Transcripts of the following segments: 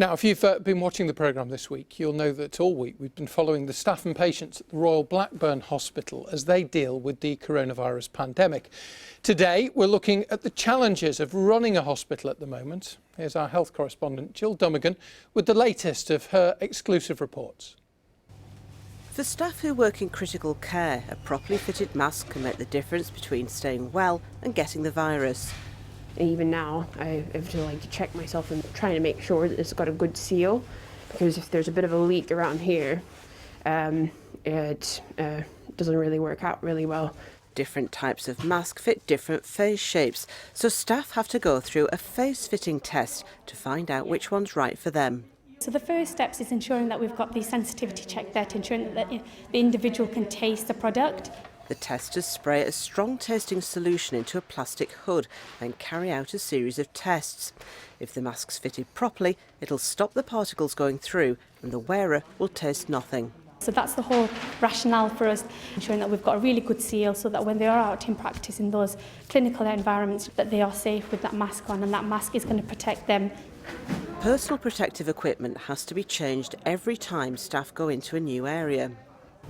Now, if you've been watching the programme this week, you'll know that all week we've been following the staff and patients at the Royal Blackburn Hospital as they deal with the coronavirus pandemic. Today, we're looking at the challenges of running a hospital at the moment. Here's our health correspondent, Gill Dummigan, with the latest of her exclusive reports. For staff who work in critical care, a properly fitted mask can make the difference between staying well and getting the virus. Even now, I have to check myself and trying to make sure that it's got a good seal, because if there's a bit of a leak around here, it doesn't really work out really well. Different types of mask fit different face shapes, so staff have to go through a face fitting test to find out which one's right for them. So the first steps is ensuring that we've got the sensitivity check there to ensure that the individual can taste the product. The testers spray a strong tasting solution into a plastic hood, then carry out a series of tests. If the mask's fitted properly, it'll stop the particles going through and the wearer will taste nothing. So that's the whole rationale for us, ensuring that we've got a really good seal so that when they are out in practice in those clinical environments, that they are safe with that mask on, and that mask is going to protect them. Personal protective equipment has to be changed every time staff go into a new area.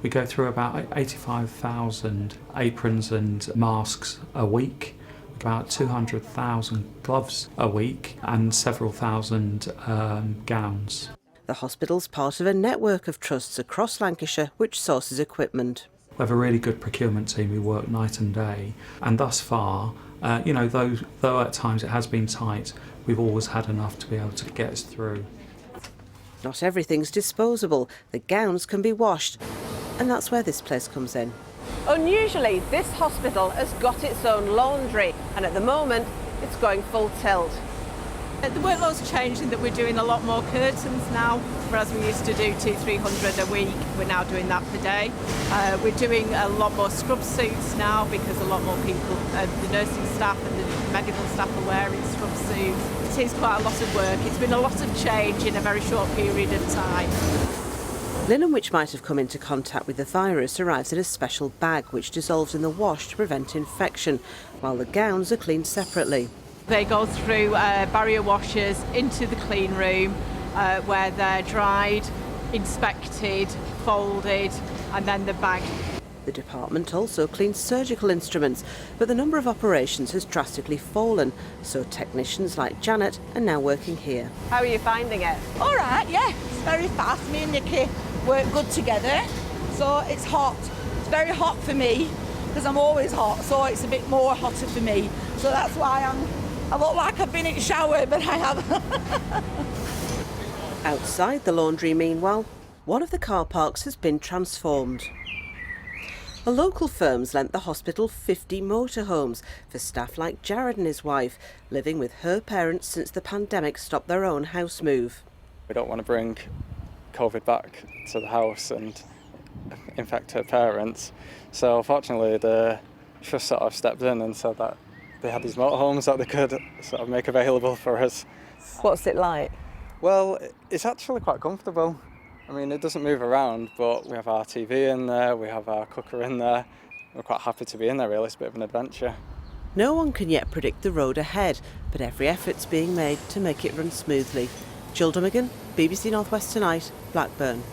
We go through about 85,000 aprons and masks a week, about 200,000 gloves a week and several thousand gowns. The hospital's part of a network of trusts across Lancashire which sources equipment. We have a really good procurement team who work night and day, and thus far, though at times it has been tight, we've always had enough to be able to get us through. Not everything's disposable. The gowns can be washed, and that's where this place comes in. Unusually, this hospital has got its own laundry, and at the moment, it's going full tilt. The workload's changed in that we're doing a lot more curtains now, whereas we used to do 200-300 a week. We're now doing that per day. We're doing a lot more scrub suits now because a lot more people, the nursing staff and the medical staff are wearing scrub suits. It is quite a lot of work. It's been a lot of change in a very short period of time. Linen which might have come into contact with the virus arrives in a special bag which dissolves in the wash to prevent infection, while the gowns are cleaned separately. They go through barrier washers into the clean room where they're dried, inspected, folded and then they're bagged. The department also cleans surgical instruments, but the number of operations has drastically fallen, so technicians like Janet are now working here. How are you finding it? All right, yeah, it's very fast. Me and Nikki work good together, so it's hot. It's very hot for me because I'm always hot, so it's a bit more hotter for me. So that's why I look like I've been in the shower, but I haven't. Outside the laundry, meanwhile, one of the car parks has been transformed. A local firm's lent the hospital 50 motorhomes for staff like Jared and his wife, living with her parents since the pandemic stopped their own house move. We don't want to bring COVID back to the house and infect her parents. So fortunately the trust sort of stepped in and said that they had these motorhomes that they could sort of make available for us. What's it like? Well, it's actually quite comfortable. I mean, it doesn't move around, but we have our TV in there, we have our cooker in there. We're quite happy to be in there, really. It's a bit of an adventure. No one can yet predict the road ahead, but every effort's being made to make it run smoothly. Gill Dummigan, BBC North West Tonight, Blackburn.